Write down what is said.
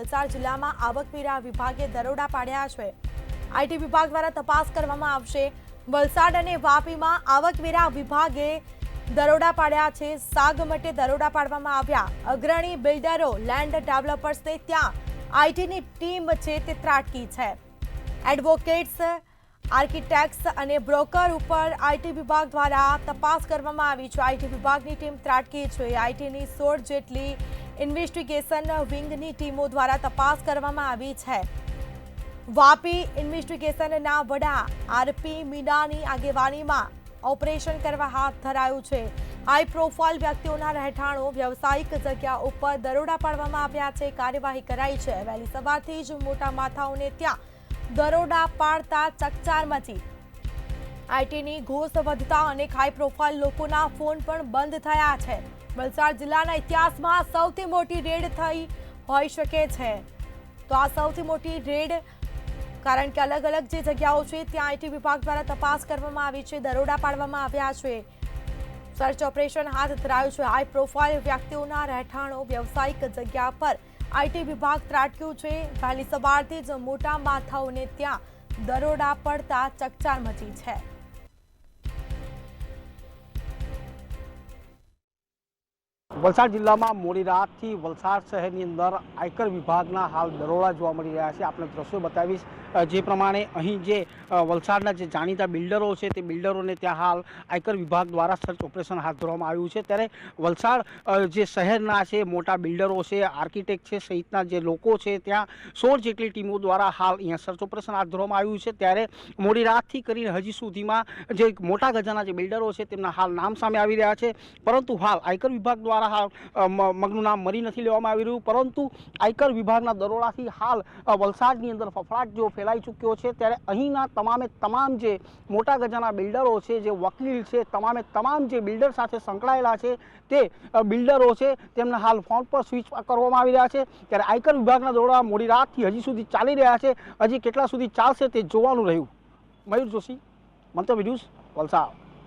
વલસાડ જિલ્લામાં આવકવેરા વિભાગે દરોડા પાડ્યા છે। આઈટી વિભાગ દ્વારા તપાસ કરવામાં આવશે। વલસાડ અને વાપીમાં આવકવેરા વિભાગે દરોડા પાડ્યા છે। સાગમટે દરોડા પાડવામાં આવ્યા। અગ્રણી બિલ્ડરો, લેન્ડ ડેવલપર્સને ત્યાં આઈટીની ટીમ છે તે ત્રાટકી છે। એડવોકેટ્સ, આર્કિટેક્ટ્સ અને બ્રોકર ઉપર આઈટી વિભાગ દ્વારા તપાસ કરવામાં આવી છે। આઈટી વિભાગની ટીમ ત્રાટકી છે। આઈટીની 16 જેટલી ઇન્વેસ્ટિગેશન વિંગની ટીમો દ્વારા તપાસ કરવામાં આવી છે। વાપી ઇન્વેસ્ટિગેશનના વડા આરપી મીનાની આગેવાનીમાં ઓપરેશન કરવા હાથ ધરાયું છે। હાઈ પ્રોફાઇલ વ્યક્તિઓના રહેઠાણો, વ્યવસાયિક જગ્યા ઉપર દરોડા પાડવામાં આવ્યા છે। કાર્યવાહી કરાઈ છે। વહેલી સવારથી જ મોટા માથાઓને ત્યાં દરોડા પાડતા ચકચાર મચી। આઈટીની ઘૂસ વધતા અનેક હાઈ પ્રોફાઇલ લોકોના ફોન પણ બંધ થયા છે। વલસાડ જિલ્લાના ઇતિહાસમાં સૌથી મોટી રેડ થઈ હોઈ શકે છે। તો આ સૌથી મોટી રેડ, કારણ કે અલગ અલગ જે જગ્યાઓ છે ત્યાં આઈટી વિભાગ દ્વારા તપાસ કરવામાં આવી છે, દરોડા પાડવામાં આવ્યા છે, સર્ચ ઓપરેશન હાથ ધરાયું છે। હાઈ પ્રોફાઇલ વ્યક્તિઓના રહેઠાણો, વ્યવસાયિક જગ્યા પર આઈટી વિભાગ ત્રાટક્યું છે। વહેલી સવારથી જ મોટા માથાઓને ત્યાં દરોડા પડતા ચકચાર મચી છે। વલસાડ જિલ્લામાં મોડી રાતથી વલસાડ શહેરની અંદર આયકર વિભાગના હાલ દરોડા જોવા મળી રહ્યા છે। આપણે દ્રશ્યો બતાવીશ જે પ્રમાણે અહીં જે વલસાડના જે જાણીતા બિલ્ડરો છે તે બિલ્ડરોને ત્યાં હાલ આયકર વિભાગ દ્વારા સર્ચ ઓપરેશન હાથ ધરવામાં આવ્યું છે। ત્યારે વલસાડ જે શહેરના છે મોટા બિલ્ડરો છે, આર્કિટેક્ટ છે સહિતના જે લોકો છે ત્યાં 16 જેટલી ટીમો દ્વારા હાલ અહીંયા સર્ચ ઓપરેશન હાથ ધરવામાં આવ્યું છે। ત્યારે મોડી રાતથી કરીને હજી સુધીમાં જે મોટા ગજાના જે બિલ્ડરો છે તેમના હાલ નામ સામે આવી રહ્યા છે, પરંતુ હાલ આયકર વિભાગ દ્વારા હાલ મગનું નામ મરી નથી લેવામાં આવી રહ્યું, પરંતુ આયકર વિભાગના દરોડાથી હાલ વલસાડની અંદર ફફડાટ જેવો ફેલાઈ ચૂક્યો છે। ત્યારે અહીંના તમામે તમામ જે મોટા ગજાના બિલ્ડરો છે, જે વકીલ છે, તમામે તમામ જે બિલ્ડર સાથે સંકળાયેલા છે તે બિલ્ડરો છે તેમને હાલ ફોન પર સ્વિચ કરવામાં આવી રહ્યા છે। ત્યારે આયકર વિભાગના દરોડા મોડી રાતથી હજી સુધી ચાલી રહ્યા છે। હજી કેટલા સુધી ચાલશે તે જોવાનું રહ્યું। મયુર જોશી, મંતવ્ય ન્યૂઝ, વલસાડ।